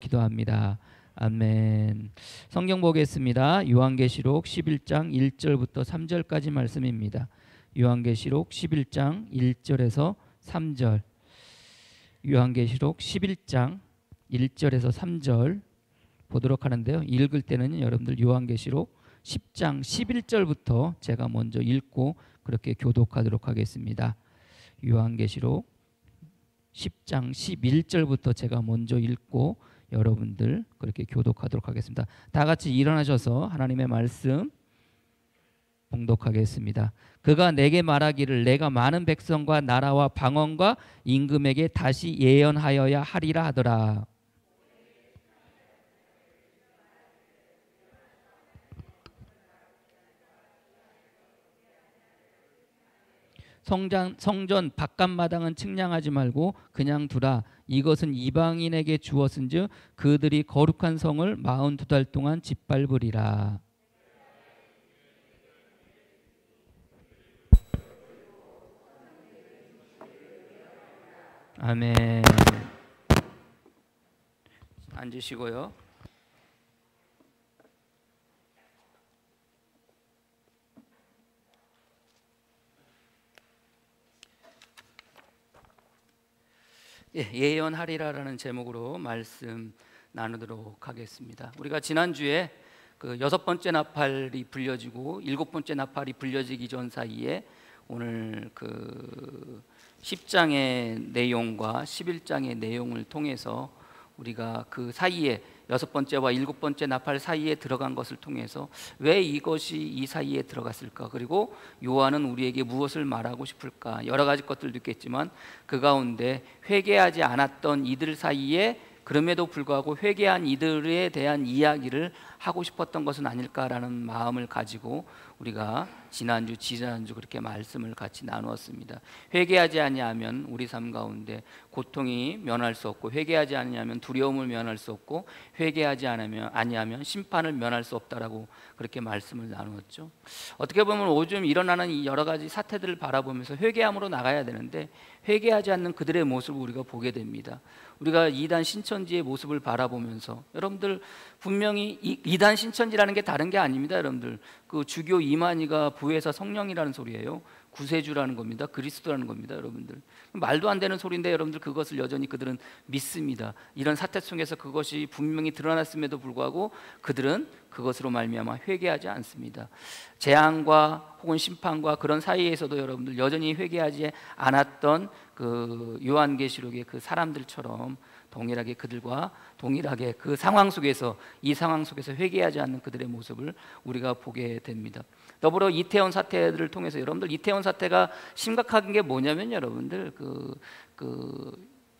기도합니다. 아멘. 성경 보겠습니다. 요한계시록 11장 1절부터 3절까지 말씀입니다. 요한계시록 11장 1절에서 3절. 요한계시록 11장 1절에서 3절 보도록 하는데요. 읽을 때는 여러분들 요한계시록 10장 11절부터 제가 먼저 읽고 그렇게 교독하도록 하겠습니다. 요한계시록 10장 11절부터 제가 먼저 읽고 여러분들 그렇게 교독하도록 하겠습니다. 다 같이 일어나셔서 하나님의 말씀 봉독하겠습니다. 그가 내게 말하기를 내가 많은 백성과 나라와 방언과 임금에게 다시 예언하여야 하리라 하더라. 성전 바깥마당은 측량하지 말고 그냥 두라. 이것은 이방인에게 주었은즉 그들이 거룩한 성을 42달 동안 짓밟으리라. 아멘. 앉으시고요. 예언하리라라는 제목으로 말씀 나누도록 하겠습니다. 우리가 지난주에 그 6번째 나팔이 불려지고 7번째 나팔이 불려지기 전 사이에 오늘 그 10장의 내용과 11장의 내용을 통해서 우리가 그 사이에 6번째와 7번째 나팔 사이에 들어간 것을 통해서 왜 이것이 이 사이에 들어갔을까, 그리고 요한은 우리에게 무엇을 말하고 싶을까, 여러 가지 것들도 있겠지만 그 가운데 회개하지 않았던 이들 사이에 그럼에도 불구하고 회개한 이들에 대한 이야기를 하고 싶었던 것은 아닐까라는 마음을 가지고 우리가 지난주 그렇게 말씀을 같이 나누었습니다. 회개하지 아니하면 우리 삶 가운데 고통이 면할 수 없고, 회개하지 아니하면 두려움을 면할 수 없고, 회개하지 아니하면 심판을 면할 수 없다라고 그렇게 말씀을 나누었죠. 어떻게 보면 요즘 일어나는 이 여러 가지 사태들을 바라보면서 회개함으로 나가야 되는데 회개하지 않는 그들의 모습을 우리가 보게 됩니다. 우리가 이단 신천지의 모습을 바라보면서 여러분들 분명히 이단 신천지라는 게 다른 게 아닙니다. 여러분들 그 주교 이만희가 부에서 성령이라는 소리예요. 구세주라는 겁니다. 그리스도라는 겁니다. 여러분들 말도 안 되는 소리인데 여러분들 그것을 여전히 그들은 믿습니다. 이런 사태 속에서 그것이 분명히 드러났음에도 불구하고 그들은 그것으로 말미암아 회개하지 않습니다. 재앙과 혹은 심판과 그런 사이에서도 여러분들 여전히 회개하지 않았던 그 요한계시록의 그 사람들처럼 동일하게 그들과 동일하게 그 상황 속에서, 이 상황 속에서 회개하지 않는 그들의 모습을 우리가 보게 됩니다. 더불어 이태원 사태를 통해서 여러분들 이태원 사태가 심각한 게 뭐냐면 여러분들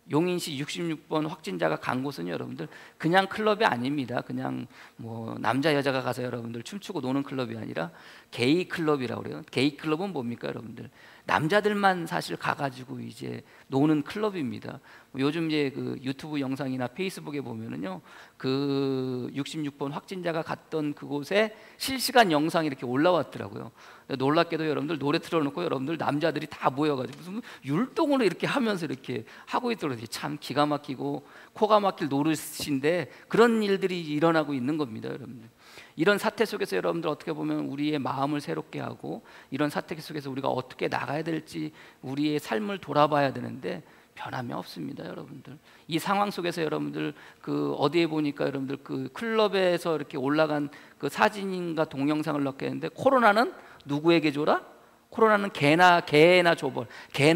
용인시 66번 확진자가 간 곳은 여러분들 그냥 클럽이 아닙니다. 그냥 뭐 남자 여자가 가서 여러분들 춤추고 노는 클럽이 아니라 게이 클럽이라고 그래요. 게이 클럽은 뭡니까 여러분들? 남자들만 사실 가가지고 이제 노는 클럽입니다. 요즘 이제 그 유튜브 영상이나 페이스북에 보면은요, 그 66번 확진자가 갔던 그곳에 실시간 영상이 이렇게 올라왔더라고요. 놀랍게도 여러분들 노래 틀어놓고 여러분들 남자들이 다 모여가지고 무슨 율동으로 이렇게 하면서 이렇게 하고 있더라고요. 참 기가 막히고 코가 막힐 노릇인데 그런 일들이 일어나고 있는 겁니다, 여러분들. 이런 사태 속에서 여러분들 어떻게 보면 우리의 마음을 새롭게 하고 이런 사태 속에서 우리가 어떻게 나가야 될지 우리의 삶을 돌아봐야 되는데 변함이 없습니다, 여러분들. 이 상황 속에서 여러분들 그 어디에 보니까 여러분들 그 클럽에서 이렇게 올라간 그 사진인가 동영상을 넣겠는데 코로나는 누구에게 줘라? 코로나는 개나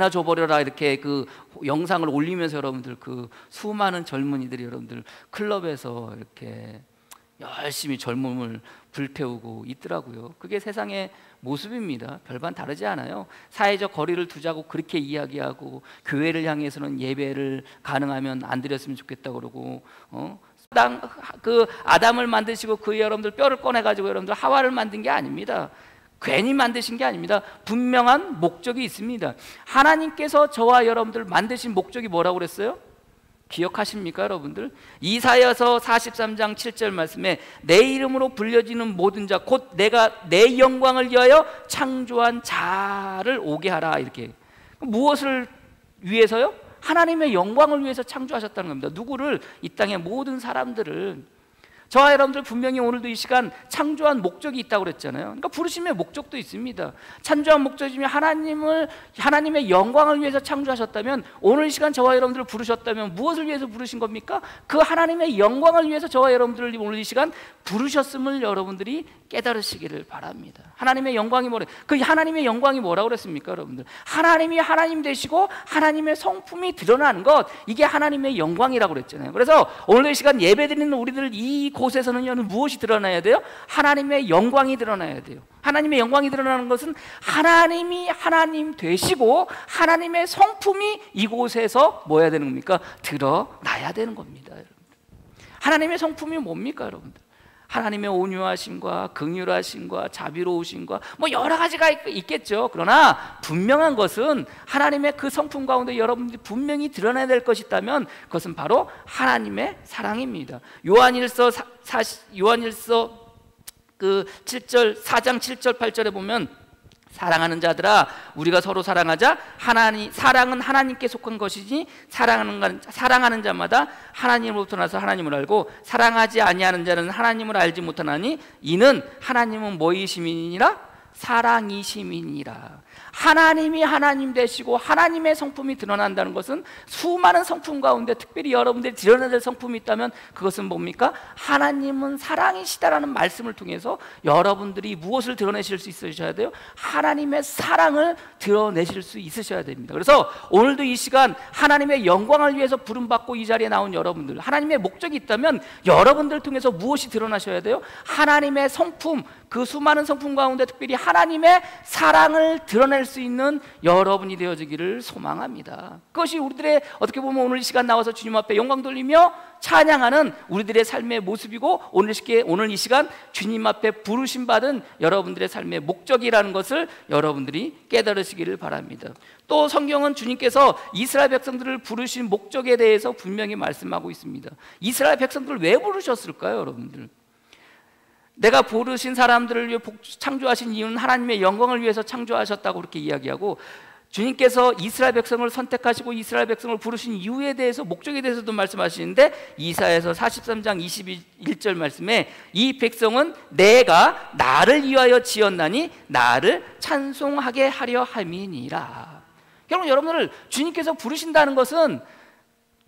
줘버려라 이렇게 그 영상을 올리면서 여러분들 그 수많은 젊은이들이 여러분들 클럽에서 이렇게 열심히 젊음을 불태우고 있더라고요. 그게 세상의 모습입니다. 별반 다르지 않아요. 사회적 거리를 두자고 그렇게 이야기하고 교회를 향해서는 예배를 가능하면 안 드렸으면 좋겠다 그러고 그 아담을 만드시고 그 여러분들 뼈를 꺼내가지고 여러분들 하와를 만든 게 아닙니다. 괜히 만드신 게 아닙니다. 분명한 목적이 있습니다. 하나님께서 저와 여러분들 만드신 목적이 뭐라고 그랬어요? 기억하십니까 여러분들? 이사야서 43장 7절 말씀에 내 이름으로 불려지는 모든 자 곧 내가 내 영광을 위하여 창조한 자를 오게 하라, 이렇게. 무엇을 위해서요? 하나님의 영광을 위해서 창조하셨다는 겁니다. 누구를? 이 땅의 모든 사람들을. 저와 여러분들 분명히 오늘도 이 시간 창조한 목적이 있다고 그랬잖아요. 그러니까 부르심의 목적도 있습니다. 창조한 목적이면 하나님의 영광을 위해서 창조하셨다면, 오늘 이 시간 저와 여러분들을 부르셨다면 무엇을 위해서 부르신 겁니까? 그 하나님의 영광을 위해서 저와 여러분들을 오늘 이 시간 부르셨음을 여러분들이 깨달으시기를 바랍니다. 하나님의 영광이 뭐래? 그 하나님의 영광이 뭐라고 그랬습니까, 여러분들? 하나님이 하나님 되시고 하나님의 성품이 드러나는 것, 이게 하나님의 영광이라고 그랬잖아요. 그래서 오늘 이 시간 예배드리는 우리들 이 곳에서는요, 무엇이 드러나야 돼요? 하나님의 영광이 드러나야 돼요. 하나님의 영광이 드러나는 것은 하나님이 하나님 되시고 하나님의 성품이 이곳에서 뭐 해야 되는 겁니까? 드러나야 되는 겁니다, 여러분들. 하나님의 성품이 뭡니까, 여러분들? 하나님의 온유하심과 긍휼하심과 자비로우심과 뭐 여러 가지가 있겠죠. 그러나 분명한 것은 하나님의 그 성품 가운데 여러분들이 분명히 드러내야 될 것이 있다면 그것은 바로 하나님의 사랑입니다. 요한일서 그 4장 7절 8절에 보면, 사랑하는 자들아 우리가 서로 사랑하자. 사랑은 하나님께 속한 것이니 사랑하는 자마다 하나님으로부터 나서 하나님을 알고, 사랑하지 아니하는 자는 하나님을 알지 못하나니 이는 하나님은 뭐이심이니라? 사랑이심이니라. 하나님이 하나님 되시고 하나님의 성품이 드러난다는 것은 수많은 성품 가운데 특별히 여러분들이 드러내야 될 성품이 있다면 그것은 뭡니까? 하나님은 사랑이시다라는 말씀을 통해서 여러분들이 무엇을 드러내실 수 있으셔야 돼요? 하나님의 사랑을 드러내실 수 있으셔야 됩니다. 그래서 오늘도 이 시간 하나님의 영광을 위해서 부름받고 이 자리에 나온 여러분들, 하나님의 목적이 있다면 여러분들을 통해서 무엇이 드러나셔야 돼요? 하나님의 성품, 그 수많은 성품 가운데 특별히 하나님의 사랑을 드러낼 수 있는 여러분이 되어지기를 소망합니다. 그것이 우리들의 어떻게 보면 오늘 이 시간 나와서 주님 앞에 영광 돌리며 찬양하는 우리들의 삶의 모습이고, 오늘 이 시간 주님 앞에 부르심 받은 여러분들의 삶의 목적이라는 것을 여러분들이 깨달으시기를 바랍니다. 또 성경은 주님께서 이스라엘 백성들을 부르신 목적에 대해서 분명히 말씀하고 있습니다. 이스라엘 백성들을 왜 부르셨을까요, 여러분들? 내가 부르신 사람들을 위해 창조하신 이유는 하나님의 영광을 위해서 창조하셨다고 그렇게 이야기하고, 주님께서 이스라엘 백성을 선택하시고 이스라엘 백성을 부르신 이유에 대해서, 목적에 대해서도 말씀하시는데, 이사야서 43장 21절 말씀에 이 백성은 내가 나를 위하여 지었나니 나를 찬송하게 하려 함이니라. 여러분을 주님께서 부르신다는 것은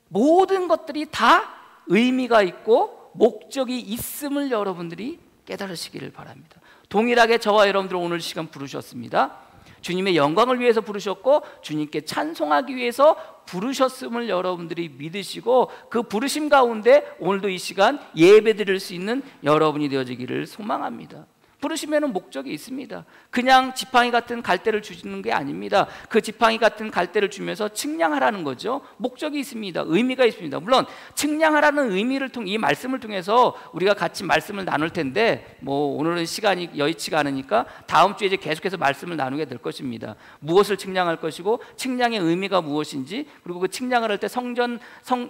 모든 것들이 다 의미가 있고 목적이 있음을 여러분들이 깨달으시기를 바랍니다. 동일하게 저와 여러분들 오늘 시간 부르셨습니다. 주님의 영광을 위해서 부르셨고 주님께 찬송하기 위해서 부르셨음을 여러분들이 믿으시고, 그 부르심 가운데 오늘도 이 시간 예배 드릴 수 있는 여러분이 되어지기를 소망합니다. 부르심에는 목적이 있습니다. 그냥 지팡이 같은 갈대를 주시는 게 아닙니다. 그 지팡이 같은 갈대를 주면서 측량하라는 거죠. 목적이 있습니다. 의미가 있습니다. 물론 측량하라는 의미를 통해, 이 말씀을 통해서 우리가 같이 말씀을 나눌 텐데, 뭐 오늘은 시간이 여의치가 않으니까 다음 주에 이제 계속해서 말씀을 나누게 될 것입니다. 무엇을 측량할 것이고 측량의 의미가 무엇인지, 그리고 그 측량을 할 때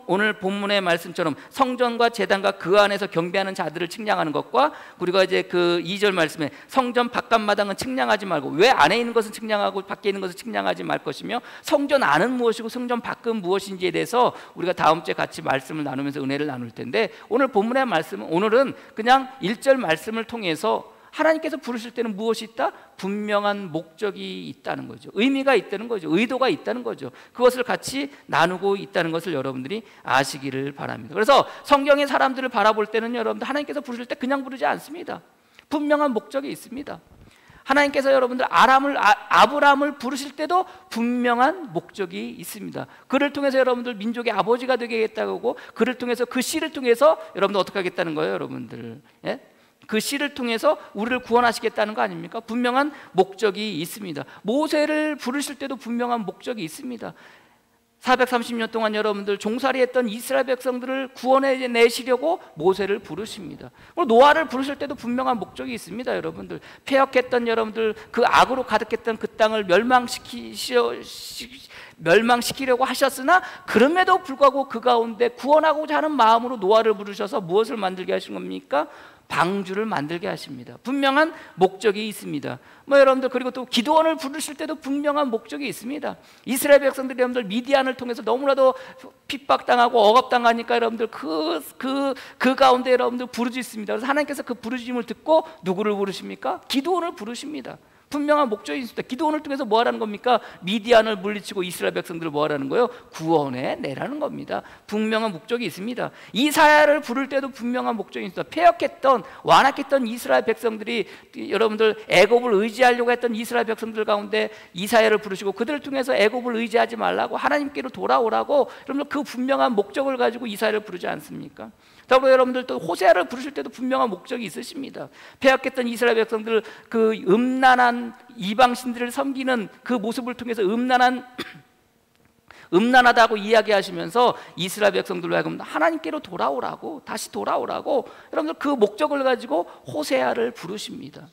오늘 본문의 말씀처럼 성전과 제단과 그 안에서 경배하는 자들을 측량하는 것과, 그리고 이제 그 2절 말씀에 성전 바깥마당은 측량하지 말고, 왜 안에 있는 것은 측량하고 밖에 있는 것은 측량하지 말 것이며, 성전 안은 무엇이고 성전 밖은 무엇인지에 대해서 우리가 다음 주에 같이 말씀을 나누면서 은혜를 나눌 텐데, 오늘 본문의 말씀은, 오늘은 그냥 1절 말씀을 통해서 하나님께서 부르실 때는 무엇이 있다? 분명한 목적이 있다는 거죠. 의미가 있다는 거죠. 의도가 있다는 거죠. 그것을 같이 나누고 있다는 것을 여러분들이 아시기를 바랍니다. 그래서 성경의 사람들을 바라볼 때는 여러분들 하나님께서 부르실 때 그냥 부르지 않습니다. 분명한 목적이 있습니다. 하나님께서 여러분들 아브라함을 부르실 때도 분명한 목적이 있습니다. 그를 통해서 여러분들 민족의 아버지가 되겠다고 하고, 그를 통해서, 그 씨를 통해서 여러분들 어떻게 하겠다는 거예요, 여러분들? 예? 그 씨를 통해서 우리를 구원하시겠다는 거 아닙니까? 분명한 목적이 있습니다. 모세를 부르실 때도 분명한 목적이 있습니다. 430년 동안 여러분들 종살이했던 이스라엘 백성들을 구원해 내시려고 모세를 부르십니다. 노아를 부르실 때도 분명한 목적이 있습니다. 여러분들 멸망시키려고 하셨으나 그럼에도 불구하고 그 가운데 구원하고자 하는 마음으로 노아를 부르셔서 무엇을 만들게 하신 겁니까? 방주를 만들게 하십니다. 분명한 목적이 있습니다. 여러분들, 그리고 또 기드온을 부르실 때도 분명한 목적이 있습니다. 이스라엘 백성들이 여러분들 미디안을 통해서 너무나도 핍박당하고 억압당하니까 여러분들 그 가운데 여러분들 부르짖습니다. 그래서 하나님께서 그 부르짖음을 듣고 누구를 부르십니까? 기드온을 부르십니다. 분명한 목적이 있습니다. 기드온을 통해서 뭐 하라는 겁니까? 미디안을 물리치고 이스라엘 백성들을 뭐 하라는 거예요? 구원해 내라는 겁니다. 분명한 목적이 있습니다. 이사야를 부를 때도 분명한 목적이 있습니다. 패역했던, 완악했던 이스라엘 백성들이, 여러분들 애굽을 의지하려고 했던 이스라엘 백성들 가운데 이사야를 부르시고 그들을 통해서 애굽을 의지하지 말라고, 하나님께로 돌아오라고, 여러분들 그 분명한 목적을 가지고 이사야를 부르지 않습니까? 더불어 여러분들 또 호세아를 부르실 때도 분명한 목적이 있으십니다. 패역했던 이스라엘 백성들, 그 음란한 이방신들을 섬기는 그 모습을 통해서 음란하다고 이야기하시면서 이스라엘 백성들로 하여금 하나님께로 돌아오라고, 다시 돌아오라고 여러분들 그 목적을 가지고 호세아를 부르십니다.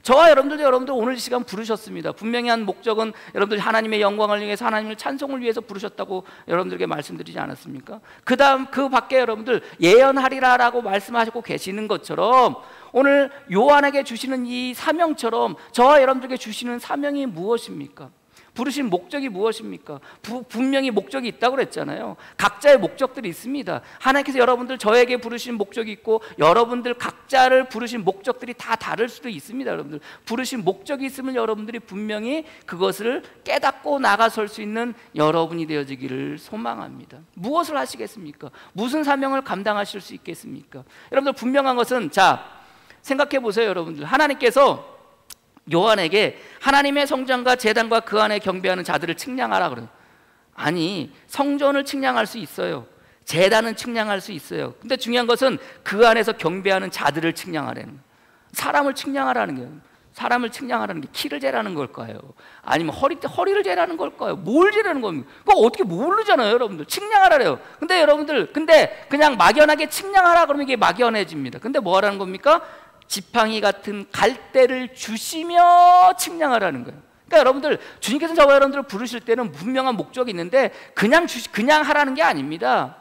저와 여러분들 오늘 이 시간 부르셨습니다. 분명히 한 목적은 여러분들 하나님의 영광을 위해서, 하나님을 찬송을 위해서 부르셨다고 여러분들에게 말씀드리지 않았습니까? 그 다음 그 밖에 여러분들 예언하리라라고 말씀하시고 계시는 것처럼 오늘 요한에게 주시는 이 사명처럼 저와 여러분들에게 주시는 사명이 무엇입니까? 부르신 목적이 무엇입니까? 분명히 목적이 있다고 그랬잖아요. 각자의 목적들이 있습니다. 하나님께서 여러분들 저에게 부르신 목적이 있고 여러분들 각자를 부르신 목적들이 다 다를 수도 있습니다. 여러분들 부르신 목적이 있으면 여러분들이 분명히 그것을 깨닫고 나가설 수 있는 여러분이 되어지기를 소망합니다. 무엇을 하시겠습니까? 무슨 사명을 감당하실 수 있겠습니까? 여러분들 분명한 것은, 자, 생각해 보세요. 여러분들 하나님께서 요한에게 하나님의 성전과 제단과 그 안에 경배하는 자들을 측량하라 그래요. 아니, 성전을 측량할 수 있어요. 제단은 측량할 수 있어요. 근데 중요한 것은 그 안에서 경배하는 자들을 측량하라는 거예요. 사람을 측량하라는 거예요. 사람을 측량하라는 게 키를 재라는 걸까요? 아니면 허리를 재라는 걸까요? 뭘 재라는 겁니까? 그거 어떻게 모르잖아요, 여러분들. 측량하라래요. 근데 여러분들, 그냥 막연하게 측량하라 그러면 이게 막연해집니다. 근데 뭐 하라는 겁니까? 지팡이 같은 갈대를 주시며 측량하라는 거예요. 그러니까 여러분들, 주님께서 저와 여러분들을 부르실 때는 분명한 목적이 있는데 그냥 하라는 게 아닙니다.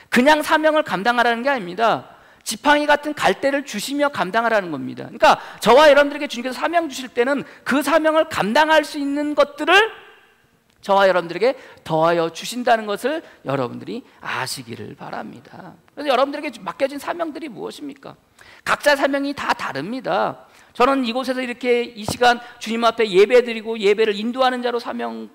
그냥 사명을 감당하라는 게 아닙니다. 지팡이 같은 갈대를 주시며 감당하라는 겁니다. 그러니까 저와 여러분들에게 주님께서 사명 주실 때는 그 사명을 감당할 수 있는 것들을 저와 여러분들에게 더하여 주신다는 것을 여러분들이 아시기를 바랍니다. 그래서 여러분들에게 맡겨진 사명들이 무엇입니까? 각자 사명이 다 다릅니다. 저는 이곳에서 이렇게 이 시간 주님 앞에 예배드리고 예배를 인도하는 자로 사명을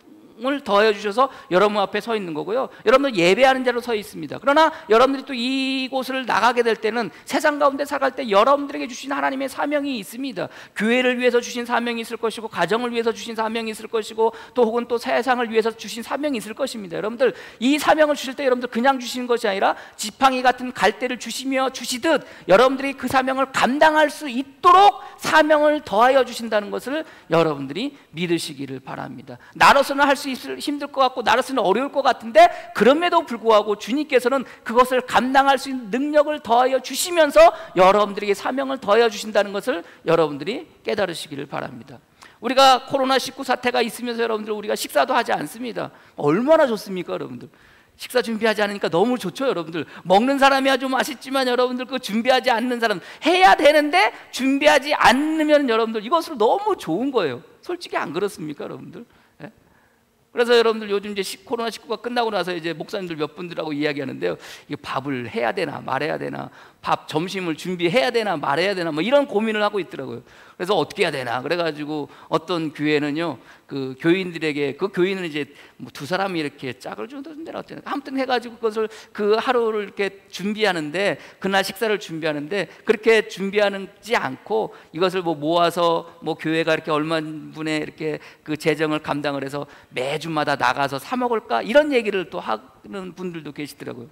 더하여 주셔서 여러분 앞에 서 있는 거고요. 여러분들 예배하는 자로 서 있습니다. 그러나 여러분들이 또 이곳을 나가게 될 때는 세상 가운데 살아갈 때 여러분들에게 주신 하나님의 사명이 있습니다. 교회를 위해서 주신 사명이 있을 것이고, 가정을 위해서 주신 사명이 있을 것이고, 또 혹은 또 세상을 위해서 주신 사명이 있을 것입니다. 여러분들 이 사명을 주실 때 여러분들 그냥 주시는 것이 아니라 지팡이 같은 갈대를 주시며 주시듯 여러분들이 그 사명을 감당할 수 있도록 사명을 더하여 주신다는 것을 여러분들이 믿으시기를 바랍니다. 나로서는 할 수 힘들 것 같고 나로서는 어려울 것 같은데 그럼에도 불구하고 주님께서는 그것을 감당할 수 있는 능력을 더하여 주시면서 여러분들에게 사명을 더하여 주신다는 것을 여러분들이 깨달으시기를 바랍니다. 우리가 코로나19 사태가 있으면서 여러분들 우리가 식사도 하지 않습니다. 얼마나 좋습니까, 여러분들? 식사 준비하지 않으니까 너무 좋죠, 여러분들. 먹는 사람이야 좀 맛있지만 여러분들 그 준비하지 않는 사람, 해야 되는데 준비하지 않으면 여러분들 이것으로 너무 좋은 거예요. 솔직히 안 그렇습니까, 여러분들? 그래서 여러분들 요즘 이제 코로나19가 끝나고 나서 이제 목사님들 몇 분들하고 이야기하는데요. 이게 밥을 해야 되나 말해야 되나, 밥 점심을 준비해야 되나 말해야 되나 뭐 이런 고민을 하고 있더라고요. 그래서 어떻게 해야 되나 그래가지고 어떤 교회는요, 그 교인들에게, 그 교인은 이제 뭐 두 사람이 이렇게 짝을 주는데나 어때나 아무튼 해가지고 그것을 그 하루를 이렇게 준비하는데, 그날 식사를 준비하는데 그렇게 준비하지 않고 이것을 뭐 모아서 뭐 교회가 이렇게 얼마 분의 이렇게 그 재정을 감당을 해서 매주마다 나가서 사 먹을까 이런 얘기를 또 하는 분들도 계시더라고요.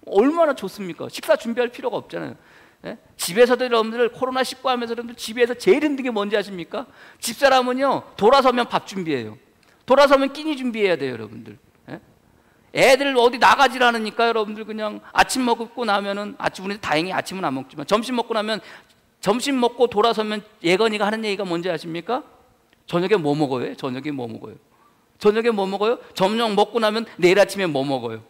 얼마나 좋습니까? 식사 준비할 필요가 없잖아요. 예? 집에서도 여러분들 코로나19 하면서 여러분들 집에서 제일 힘든 게 뭔지 아십니까? 집사람은요, 돌아서면 밥 준비해요. 돌아서면 끼니 준비해야 돼요, 여러분들. 예? 애들 어디 나가질 않으니까 여러분들 그냥 아침 먹고 나면은, 우리는 다행히 아침은 안 먹지만 점심 먹고 나면, 점심 먹고 돌아서면 예건이가 하는 얘기가 뭔지 아십니까? 저녁에 뭐 먹어요? 저녁에 뭐 먹어요? 저녁에 뭐 먹어요? 저녁 먹고 나면 내일 아침에 뭐 먹어요?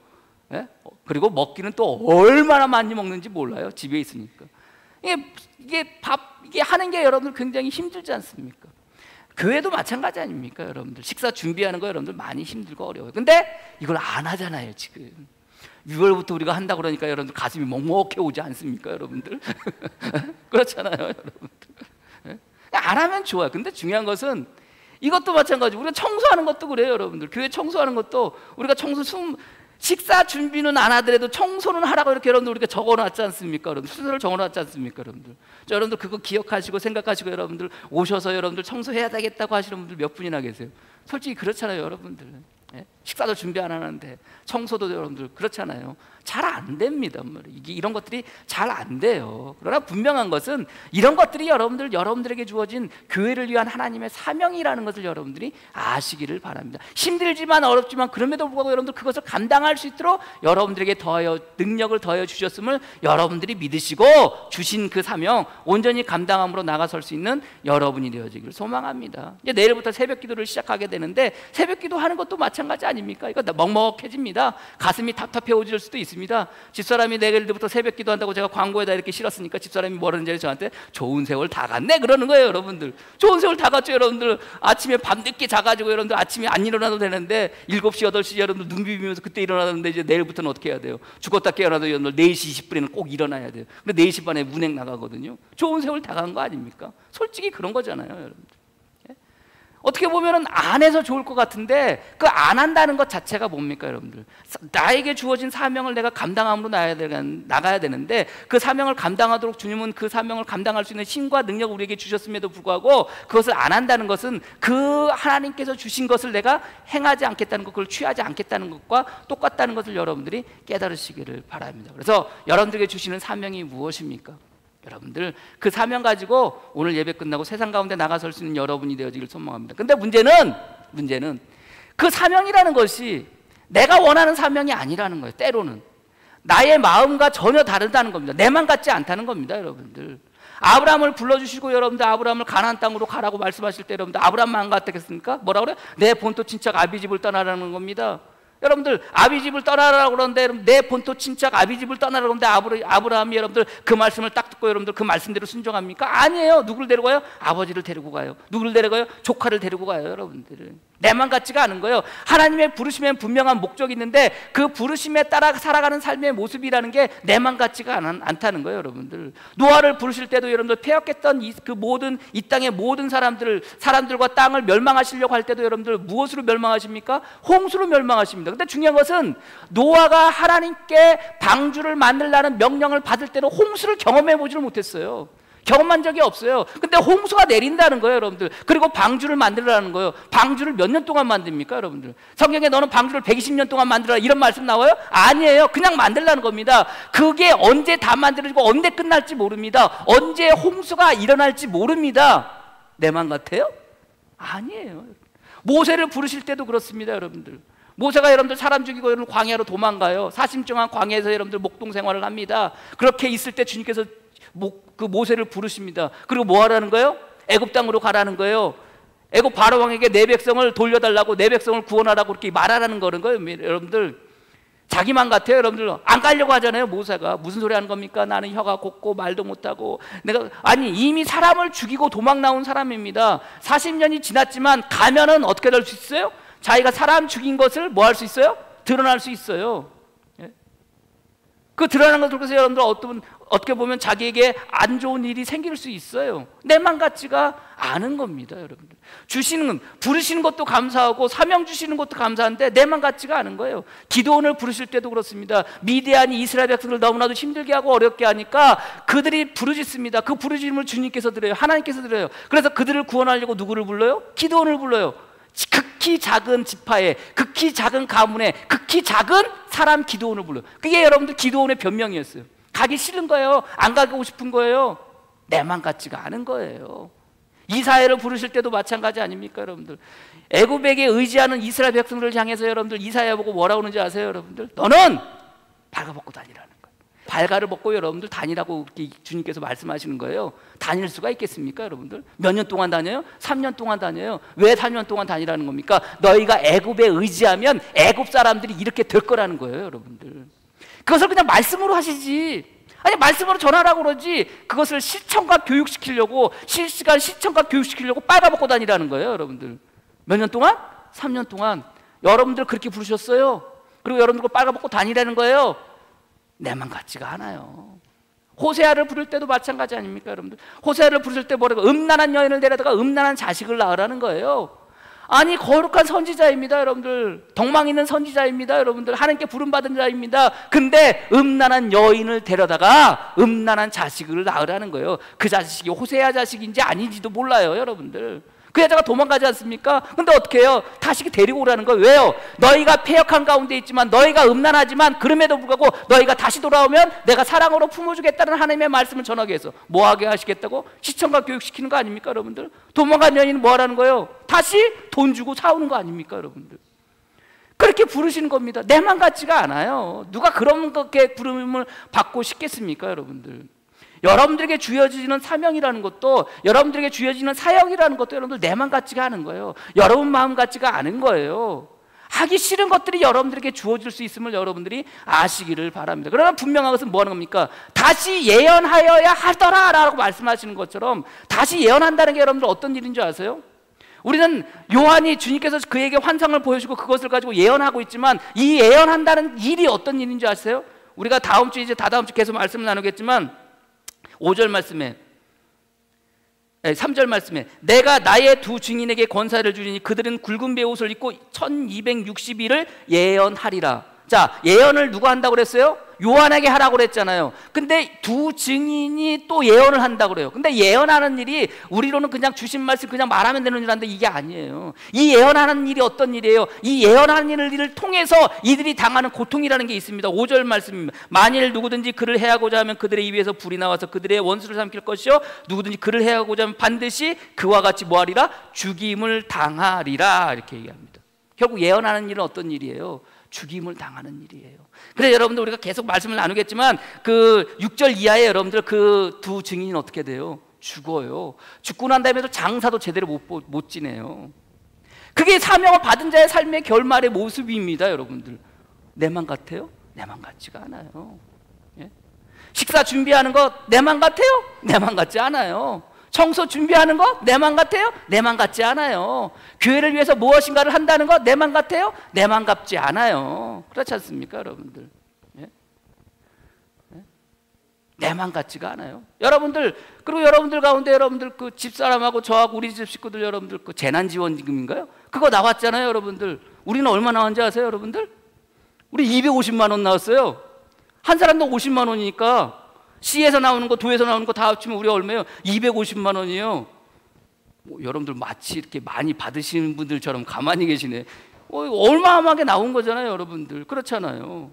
예? 그리고 먹기는 또 얼마나 많이 먹는지 몰라요. 집에 있으니까. 이게 하는 게 여러분들 굉장히 힘들지 않습니까? 교회도 마찬가지 아닙니까? 여러분들 식사 준비하는 거 여러분들 많이 힘들고 어려워요. 근데 이걸 안 하잖아요. 지금 6월부터 우리가 한다고 그러니까 여러분들 가슴이 먹먹해 오지 않습니까? 여러분들 그렇잖아요. 여러분들 안 하면 좋아요. 근데 중요한 것은 이것도 마찬가지고 우리가 청소하는 것도 그래요. 여러분들 교회 청소하는 것도 우리가 식사 준비는 안 하더라도 청소는 하라고 이렇게 여러분들 우리가 적어놨지 않습니까? 여러분들 순서를 적어놨지 않습니까? 여러분들 여러분들 그거 기억하시고 생각하시고 여러분들 오셔서 여러분들 청소해야 되겠다고 하시는 분들 몇 분이나 계세요? 솔직히 그렇잖아요. 여러분들 식사도 준비 안 하는데 청소도 여러분들 그렇잖아요. 잘 안 됩니다. 이런 것들이 잘 안 돼요. 그러나 분명한 것은 이런 것들이 여러분들에게 주어진 교회를 위한 하나님의 사명이라는 것을 여러분들이 아시기를 바랍니다. 힘들지만 어렵지만 그럼에도 불구하고 여러분들 그것을 감당할 수 있도록 여러분들에게 능력을 더하여 주셨음을 여러분들이 믿으시고 주신 그 사명 온전히 감당함으로 나가설 수 있는 여러분이 되어지기를 소망합니다. 이제 내일부터 새벽 기도를 시작하게 되는데 새벽 기도 하는 것도 마찬가지 아닙니까? 이거 먹먹해집니다. 가슴이 답답해질 수도 있습니다. 집사람이 내일부터 새벽 기도한다고 제가 광고에다 이렇게 실었으니까 집사람이 뭐라는지 저한테 좋은 세월 다 갔네 그러는 거예요. 여러분들 좋은 세월 다 갔죠. 여러분들 아침에 밤늦게 자가지고 여러분들 아침에 안 일어나도 되는데 7시 8시 여러분들 눈 비비면서 그때 일어나는데 이제 내일부터는 어떻게 해야 돼요? 죽었다 깨어나도 여러분들 4시 20분에는 꼭 일어나야 돼요. 근데 4시 반에 운행 나가거든요. 좋은 세월 다 간 거 아닙니까? 솔직히 그런 거잖아요. 여러분들 어떻게 보면은 안 해서 좋을 것 같은데 그 안 한다는 것 자체가 뭡니까? 여러분들 나에게 주어진 사명을 내가 감당함으로 나가야 되는데 그 사명을 감당하도록 주님은 그 사명을 감당할 수 있는 힘과 능력을 우리에게 주셨음에도 불구하고 그것을 안 한다는 것은 그 하나님께서 주신 것을 내가 행하지 않겠다는 것, 그걸 취하지 않겠다는 것과 똑같다는 것을 여러분들이 깨달으시기를 바랍니다. 그래서 여러분들에게 주시는 사명이 무엇입니까? 여러분들 그 사명 가지고 오늘 예배 끝나고 세상 가운데 나가설 수 있는 여러분이 되어지길 소망합니다. 근데 문제는 그 사명이라는 것이 내가 원하는 사명이 아니라는 거예요. 때로는 나의 마음과 전혀 다르다는 겁니다. 내 맘 같지 않다는 겁니다. 여러분들 아브라함을 불러주시고 여러분들 아브라함을 가나안 땅으로 가라고 말씀하실 때 여러분들 아브라함 마음 같았겠습니까? 뭐라 그래요? 내 본토 친척 아비 집을 떠나라는 겁니다. 여러분들 아비 집을 떠나라고 그러는데 내 본토 친척 아비 집을 떠나라고 그러는데 아브라함이 여러분들 그 말씀을 딱 듣고 여러분들 그 말씀대로 순종합니까? 아니에요. 누구를 데리고 가요? 아버지를 데리고 가요. 누구를 데려가요? 조카를 데리고 가요. 여러분들은 내만 같지가 않은 거예요. 하나님의 부르심에 분명한 목적이 있는데 그 부르심에 따라 살아가는 삶의 모습이라는 게 내만 같지가 않다는 거예요. 여러분들 노아를 부르실 때도 여러분들 폐역했던 그 모든 이 땅의 모든 사람들과 땅을 멸망하시려고 할 때도 여러분들 무엇으로 멸망하십니까? 홍수로 멸망하십니다. 근데 중요한 것은 노아가 하나님께 방주를 만들라는 명령을 받을 때는 홍수를 경험해 보지를 못했어요. 경험한 적이 없어요. 근데 홍수가 내린다는 거예요, 여러분들. 그리고 방주를 만들라는 거예요. 방주를 몇 년 동안 만듭니까, 여러분들? 성경에 너는 방주를 120년 동안 만들어라 이런 말씀 나와요? 아니에요. 그냥 만들라는 겁니다. 그게 언제 다 만들어지고 언제 끝날지 모릅니다. 언제 홍수가 일어날지 모릅니다. 내 맘 같아요? 아니에요. 모세를 부르실 때도 그렇습니다, 여러분들. 모세가 여러분들 사람 죽이고 여러분 광야로 도망가요. 사심정한 광야에서 여러분들 목동 생활을 합니다. 그렇게 있을 때 주님께서 그 모세를 부르십니다. 그리고 뭐 하라는 거예요? 애굽 땅으로 가라는 거예요. 애굽 바로 왕에게 내 백성을 돌려달라고 내 백성을 구원하라고 그렇게 말하라는 거예요. 여러분들 자기만 같아요. 여러분들 안 가려고 하잖아요. 모세가 무슨 소리 하는 겁니까? 나는 혀가 곱고 말도 못하고 아니 이미 사람을 죽이고 도망 나온 사람입니다. 40년이 지났지만 가면은 어떻게 될 수 있어요? 자기가 사람 죽인 것을 뭐 할 수 있어요? 드러날 수 있어요. 그 드러나는 것을 통해서 여러분들 어떻게 보면 자기에게 안 좋은 일이 생길 수 있어요. 내 맘 같지가 않은 겁니다, 여러분들. 부르시는 것도 감사하고 사명 주시는 것도 감사한데 내 맘 같지가 않은 거예요. 기도원을 부르실 때도 그렇습니다. 미디안이 이스라엘 백성을 너무나도 힘들게 하고 어렵게 하니까 그들이 부르짖습니다. 그 부르짖음을 주님께서 들어요. 하나님께서 들어요. 그래서 그들을 구원하려고 누구를 불러요? 기도원을 불러요. 극히 작은 지파에, 극히 작은 가문에, 극히 작은 사람 기도원을 불러요. 그게 여러분들 기도원의 변명이었어요. 가기 싫은 거예요. 안 가고 싶은 거예요. 내 맘 같지가 않은 거예요. 이사야를 부르실 때도 마찬가지 아닙니까, 여러분들? 애굽에게 의지하는 이스라엘 백성들을 향해서 여러분들 이사야 보고 뭐라고 하는지 아세요, 여러분들? 너는 발가벗고 다니라는 거예요. 발가를 벗고 여러분들 다니라고 이렇게 주님께서 말씀하시는 거예요. 다닐 수가 있겠습니까, 여러분들? 몇 년 동안 다녀요? 3년 동안 다녀요. 왜 3년 동안 다니라는 겁니까? 너희가 애굽에 의지하면 애굽 사람들이 이렇게 될 거라는 거예요, 여러분들. 그것을 그냥 말씀으로 하시지. 아니, 말씀으로 전하라고 그러지. 그것을 실천과 교육시키려고, 실시간 실천과 교육시키려고 빨가벗고 다니라는 거예요, 여러분들. 몇 년 동안? 3년 동안. 여러분들 그렇게 부르셨어요. 그리고 여러분들 빨가벗고 다니라는 거예요. 내만 같지가 않아요. 호세아를 부를 때도 마찬가지 아닙니까, 여러분들? 호세아를 부를 때 뭐라고? 음란한 여인을 데려다가 음란한 자식을 낳으라는 거예요. 아니, 거룩한 선지자입니다, 여러분들. 덕망 있는 선지자입니다, 여러분들. 하나님께 부름받은 자입니다. 근데 음란한 여인을 데려다가 음란한 자식을 낳으라는 거예요. 그 자식이 호세아 자식인지 아닌지도 몰라요, 여러분들. 그 여자가 도망가지 않습니까? 근데 어떻게 해요? 다시 데리고 오라는 거예요. 왜요? 너희가 패역한 가운데 있지만, 너희가 음란하지만, 그럼에도 불구하고 너희가 다시 돌아오면 내가 사랑으로 품어주겠다는 하나님의 말씀을 전하기 위해서 뭐 하게 하시겠다고? 시청과 교육시키는 거 아닙니까, 여러분들? 도망간 여인은 뭐 하라는 거예요? 다시 돈 주고 사오는 거 아닙니까, 여러분들? 그렇게 부르시는 겁니다. 내만 같지가 않아요. 누가 그렇게 부름을 받고 싶겠습니까, 여러분들? 여러분들에게 주어지는 사명이라는 것도, 여러분들에게 주어지는 사역이라는 것도 여러분들 내만 같지가 않은 거예요. 여러분 마음 같지가 않은 거예요. 하기 싫은 것들이 여러분들에게 주어질 수 있음을 여러분들이 아시기를 바랍니다. 그러나 분명한 것은 뭐 하는 겁니까? 다시 예언하여야 하더라 라고 말씀하시는 것처럼, 다시 예언한다는 게 여러분들 어떤 일인 줄 아세요? 우리는 요한이 주님께서 그에게 환상을 보여주고 그것을 가지고 예언하고 있지만, 이 예언한다는 일이 어떤 일인 줄 아세요? 우리가 다음 주, 이제 다다음 주 계속 말씀을 나누겠지만, 5절 말씀에, 3절 말씀에, 내가 나의 두 증인에게 권세를 주리니 그들은 굵은 베옷을 입고 1260일을 예언하리라. 자, 예언을 누가 한다고 그랬어요? 요한에게 하라고 그랬잖아요. 근데 두 증인이 또 예언을 한다고 그래요. 근데 예언하는 일이 우리로는 그냥 주신 말씀 그냥 말하면 되는 줄 아는데 이게 아니에요. 이 예언하는 일이 어떤 일이에요? 이 예언하는 일을 통해서 이들이 당하는 고통이라는 게 있습니다. 5절 말씀입니다. 만일 누구든지 그를 해하고자 하면 그들의 입에서 불이 나와서 그들의 원수를 삼킬 것이요, 누구든지 그를 해하고자 하면 반드시 그와 같이 뭐하리라? 죽임을 당하리라. 이렇게 얘기합니다. 결국 예언하는 일은 어떤 일이에요? 죽임을 당하는 일이에요. 그래서 여러분들 우리가 계속 말씀을 나누겠지만, 그 6절 이하에 여러분들 그 두 증인은 어떻게 돼요? 죽어요. 죽고 난 다음에도 장사도 제대로 못 지내요. 그게 사명을 받은 자의 삶의 결말의 모습입니다, 여러분들. 내만 같아요? 내만 같지가 않아요. 예? 식사 준비하는 거 내만 같아요? 내만 같지 않아요. 청소 준비하는 거 내만 같아요? 내만 같지 않아요. 교회를 위해서 무엇인가를 한다는 거 내만 같아요? 내만 같지 않아요. 그렇지 않습니까, 여러분들? 예? 예? 내만 같지가 않아요. 여러분들, 그리고 여러분들 가운데 여러분들 그 집사람하고 저하고 우리 집 식구들 여러분들 그 재난지원금인가요? 그거 나왔잖아요, 여러분들. 우리는 얼마 나왔는지 아세요, 여러분들? 우리 250만 원 나왔어요. 한 사람도 50만 원이니까 시에서 나오는 거, 도에서 나오는 거 다 합치면 우리가 얼마예요? 250만 원이에요. 여러분들 마치 이렇게 많이 받으시는 분들처럼 가만히 계시네. 얼마하게 나온 거잖아요, 여러분들. 그렇잖아요.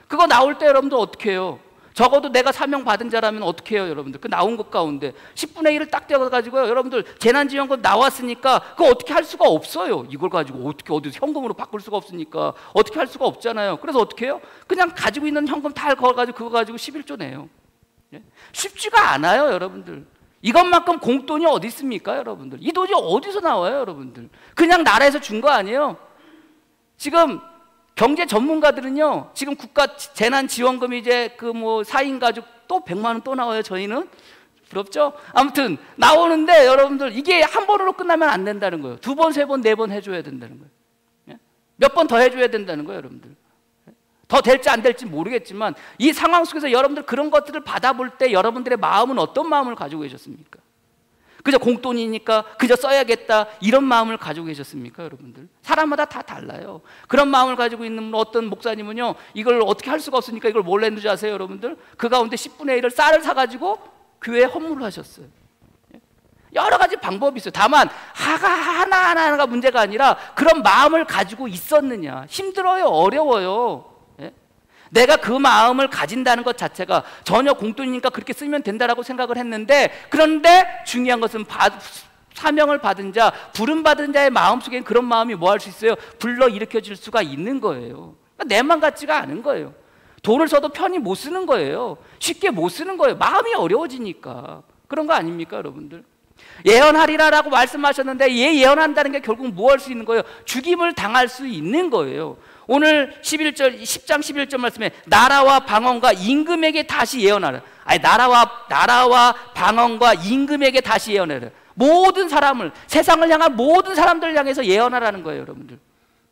그거 나올 때 여러분들 어떻게 해요? 적어도 내가 사명 받은 자라면 어떻게 해요, 여러분들? 그 나온 것 가운데 10분의 1을 딱 떼어가지고요, 여러분들 재난지원금 나왔으니까 그거 어떻게 할 수가 없어요. 이걸 가지고 어떻게 어디서 현금으로 바꿀 수가 없으니까 어떻게 할 수가 없잖아요. 그래서 어떻게 해요? 그냥 가지고 있는 현금 다 걸어가지고 그거 가지고 11조 내요. 쉽지가 않아요, 여러분들. 이것만큼 공돈이 어디 있습니까, 여러분들? 이 돈이 어디서 나와요, 여러분들? 그냥 나라에서 준 거 아니에요. 지금 경제 전문가들은요, 지금 국가 재난지원금이 이제 그 뭐 4인 가족 또 100만 원 또 나와요. 저희는 부럽죠? 아무튼 나오는데 여러분들 이게 한 번으로 끝나면 안 된다는 거예요. 2번, 3번, 4번 해줘야 된다는 거예요. 몇 번 더 해줘야 된다는 거예요, 여러분들. 더 될지 안 될지 모르겠지만 이 상황 속에서 여러분들 그런 것들을 받아볼 때 여러분들의 마음은 어떤 마음을 가지고 계셨습니까? 그저 공돈이니까 그저 써야겠다 이런 마음을 가지고 계셨습니까, 여러분들? 사람마다 다 달라요. 그런 마음을 가지고 있는 어떤 목사님은요, 이걸 어떻게 할 수가 없으니까 이걸 뭘로 했는지 아세요, 여러분들? 그 가운데 10분의 1을 쌀을 사가지고 교회에 헌물을 하셨어요. 여러 가지 방법이 있어요. 다만 하나하나가 문제가 아니라 그런 마음을 가지고 있었느냐. 힘들어요, 어려워요. 내가 그 마음을 가진다는 것 자체가 전혀 공돈이니까 그렇게 쓰면 된다라고 생각을 했는데, 그런데 중요한 것은 사명을 받은 자, 부름받은 자의 마음속엔 그런 마음이 뭐 할 수 있어요? 불러일으켜질 수가 있는 거예요. 그러니까 내만 같지가 않은 거예요. 돈을 써도 편히 못 쓰는 거예요. 쉽게 못 쓰는 거예요. 마음이 어려워지니까. 그런 거 아닙니까, 여러분들? 예언하리라라고 말씀하셨는데 예언한다는 게 결국 뭐 할 수 있는 거예요? 죽임을 당할 수 있는 거예요. 오늘 10장 11절 말씀에 나라와 방언과 임금에게 다시 예언하라. 아니, 나라와 방언과 임금에게 다시 예언하라. 모든 사람을, 세상을 향한 모든 사람들을 향해서 예언하라는 거예요, 여러분들.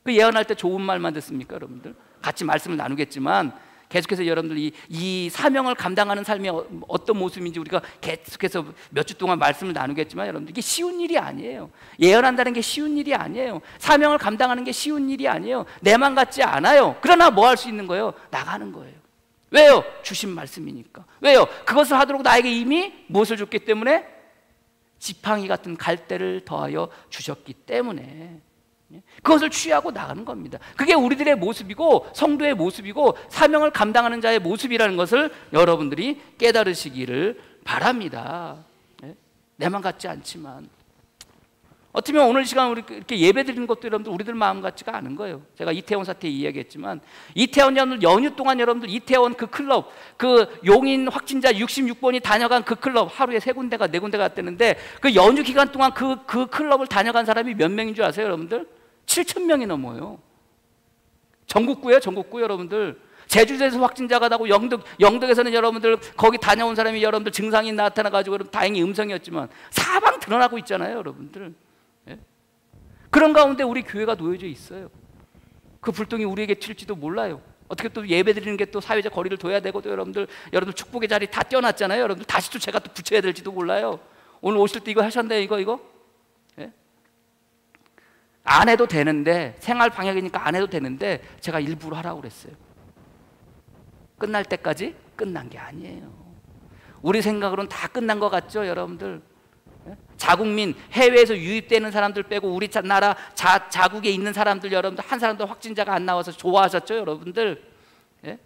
그 예언할 때 좋은 말만 듣습니까, 여러분들? 같이 말씀을 나누겠지만 계속해서 여러분들 이 사명을 감당하는 삶이 어떤 모습인지 우리가 계속해서 몇 주 동안 말씀을 나누겠지만 여러분들 이게 쉬운 일이 아니에요. 예언한다는 게 쉬운 일이 아니에요. 사명을 감당하는 게 쉬운 일이 아니에요. 내만 같지 않아요. 그러나 뭐 할 수 있는 거예요? 나가는 거예요. 왜요? 주신 말씀이니까. 왜요? 그것을 하도록 나에게 이미 무엇을 줬기 때문에? 지팡이 같은 갈대를 더하여 주셨기 때문에 그것을 취하고 나가는 겁니다. 그게 우리들의 모습이고 성도의 모습이고 사명을 감당하는 자의 모습이라는 것을 여러분들이 깨달으시기를 바랍니다. 내만 같지 않지만 어쩌면 오늘 시간 우리 이렇게 예배 드리는 것도 여러분들 우리들 마음 같지가 않은 거예요. 제가 이태원 사태 이야기했지만 이태원 연휴 동안 여러분들 이태원 그 클럽, 그 용인 확진자 66번이 다녀간 그 클럽 하루에 3군데가 4군데가 갔다는데 그 연휴 기간 동안 그 클럽을 다녀간 사람이 몇 명인 줄 아세요, 여러분들? 7,000명이 넘어요. 전국구예요, 전국구 여러분들. 제주도에서 확진자가 나고 영덕에서는 여러분들 거기 다녀온 사람이 여러분들 증상이 나타나가지고 다행히 음성이었지만 사방 드러나고 있잖아요, 여러분들. 예? 그런 가운데 우리 교회가 놓여져 있어요. 그 불똥이 우리에게 튈지도 몰라요. 어떻게 또 예배 드리는 게 또 사회적 거리를 둬야 되고 또 여러분들 축복의 자리 다 떼어놨잖아요. 여러분들 다시 또 제가 또 붙여야 될지도 몰라요. 오늘 오실 때 이거 하셨나요? 이거? 예? 안 해도 되는데 생활 방역이니까 안 해도 되는데 제가 일부러 하라고 그랬어요. 끝날 때까지 끝난 게 아니에요. 우리 생각으로는 다 끝난 것 같죠, 여러분들? 자국민, 해외에서 유입되는 사람들 빼고 우리 나라 자국에 있는 사람들 여러분들 한 사람도 확진자가 안 나와서 좋아하셨죠, 여러분들? 예?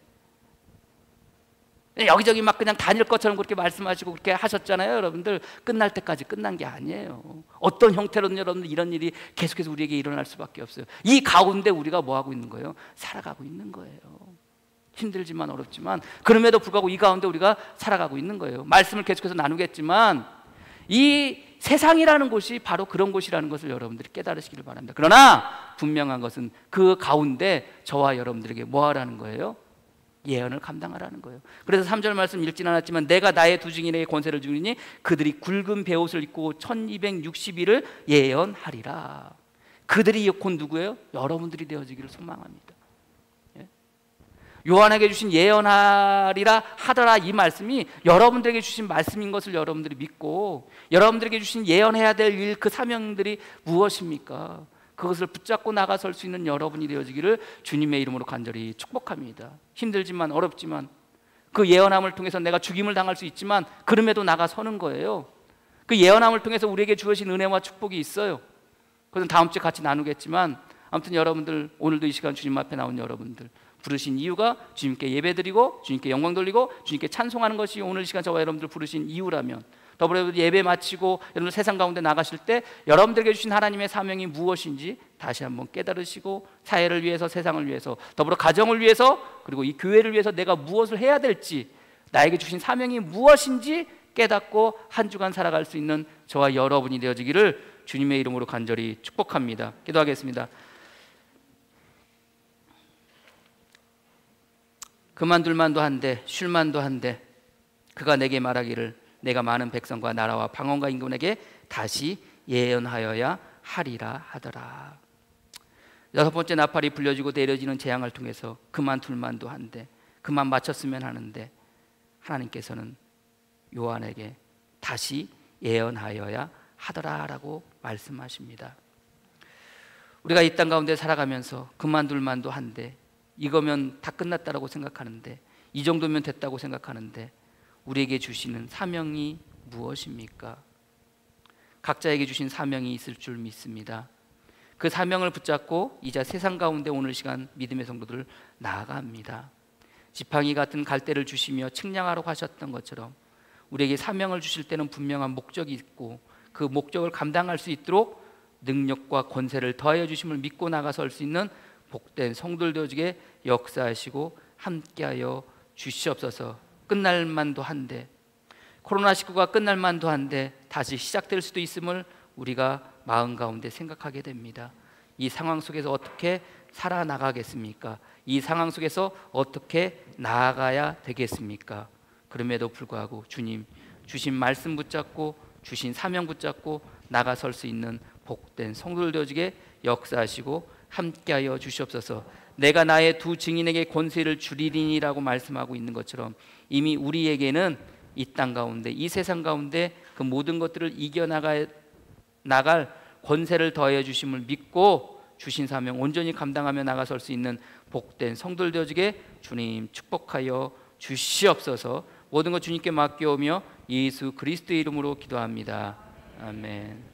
여기저기 막 그냥 다닐 것처럼 그렇게 말씀하시고 그렇게 하셨잖아요, 여러분들. 끝날 때까지 끝난 게 아니에요. 어떤 형태로든 여러분들 이런 일이 계속해서 우리에게 일어날 수밖에 없어요. 이 가운데 우리가 뭐 하고 있는 거예요? 살아가고 있는 거예요. 힘들지만 어렵지만 그럼에도 불구하고 이 가운데 우리가 살아가고 있는 거예요. 말씀을 계속해서 나누겠지만 이 세상이라는 곳이 바로 그런 곳이라는 것을 여러분들이 깨달으시기를 바랍니다. 그러나 분명한 것은 그 가운데 저와 여러분들에게 뭐 하라는 거예요? 예언을 감당하라는 거예요. 그래서 3절 말씀 읽진 않았지만 내가 나의 두 증인에게 권세를 주리니 그들이 굵은 베옷을 입고 1260일을 예언하리라. 그들이 곧 누구예요? 여러분들이 되어지기를 소망합니다. 요한에게 주신 예언하리라 하더라 이 말씀이 여러분들에게 주신 말씀인 것을 여러분들이 믿고 여러분들에게 주신 예언해야 될 일 그 사명들이 무엇입니까? 그것을 붙잡고 나가설 수 있는 여러분이 되어지기를 주님의 이름으로 간절히 축복합니다. 힘들지만 어렵지만 그 예언함을 통해서 내가 죽임을 당할 수 있지만 그럼에도 나가서는 거예요. 그 예언함을 통해서 우리에게 주어진 은혜와 축복이 있어요. 그것은 다음 주에 같이 나누겠지만 아무튼 여러분들 오늘도 이 시간 주님 앞에 나온 여러분들 부르신 이유가 주님께 예배드리고 주님께 영광 돌리고 주님께 찬송하는 것이 오늘 이 시간 저와 여러분들 부르신 이유라면 더불어 예배 마치고 여러분들 세상 가운데 나가실 때 여러분들에게 주신 하나님의 사명이 무엇인지 다시 한번 깨달으시고 사회를 위해서 세상을 위해서 더불어 가정을 위해서 그리고 이 교회를 위해서 내가 무엇을 해야 될지 나에게 주신 사명이 무엇인지 깨닫고 한 주간 살아갈 수 있는 저와 여러분이 되어지기를 주님의 이름으로 간절히 축복합니다. 기도하겠습니다. 그만둘만도 한데 쉴만도 한데 그가 내게 말하기를 내가 많은 백성과 나라와 방언과 임금에게 다시 예언하여야 하리라 하더라. 6번째 나팔이 불려지고 내려지는 재앙을 통해서 그만둘만도 한데 그만 마쳤으면 하는데 하나님께서는 요한에게 다시 예언하여야 하더라라고 말씀하십니다. 우리가 이 땅 가운데 살아가면서 그만둘만도 한데 이거면 다 끝났다라고 생각하는데 이 정도면 됐다고 생각하는데 우리에게 주시는 사명이 무엇입니까? 각자에게 주신 사명이 있을 줄 믿습니다. 그 사명을 붙잡고 이제 세상 가운데 오늘 시간 믿음의 성도들을 나아갑니다. 지팡이 같은 갈대를 주시며 측량하라고 하셨던 것처럼 우리에게 사명을 주실 때는 분명한 목적이 있고 그 목적을 감당할 수 있도록 능력과 권세를 더하여 주심을 믿고 나가설 수 있는 복된 성도들 되어지게 역사하시고 함께하여 주시옵소서. 끝날 만도 한데, 코로나19가 끝날 만도 한데 다시 시작될 수도 있음을 우리가 마음 가운데 생각하게 됩니다. 이 상황 속에서 어떻게 살아나가겠습니까? 이 상황 속에서 어떻게 나아가야 되겠습니까? 그럼에도 불구하고 주님 주신 말씀 붙잡고 주신 사명 붙잡고 나가설 수 있는 복된 성도들 되어지게 역사하시고 함께하여 주시옵소서. 내가 나의 두 증인에게 권세를 주리니라고 말씀하고 있는 것처럼 이미 우리에게는 이 땅 가운데, 이 세상 가운데 그 모든 것들을 이겨나갈 권세를 더해 주심을 믿고 주신 사명 온전히 감당하며 나가설 수 있는 복된 성도들 되어지게 주님 축복하여 주시옵소서. 모든 것 주님께 맡겨오며 예수 그리스도의 이름으로 기도합니다. 아멘.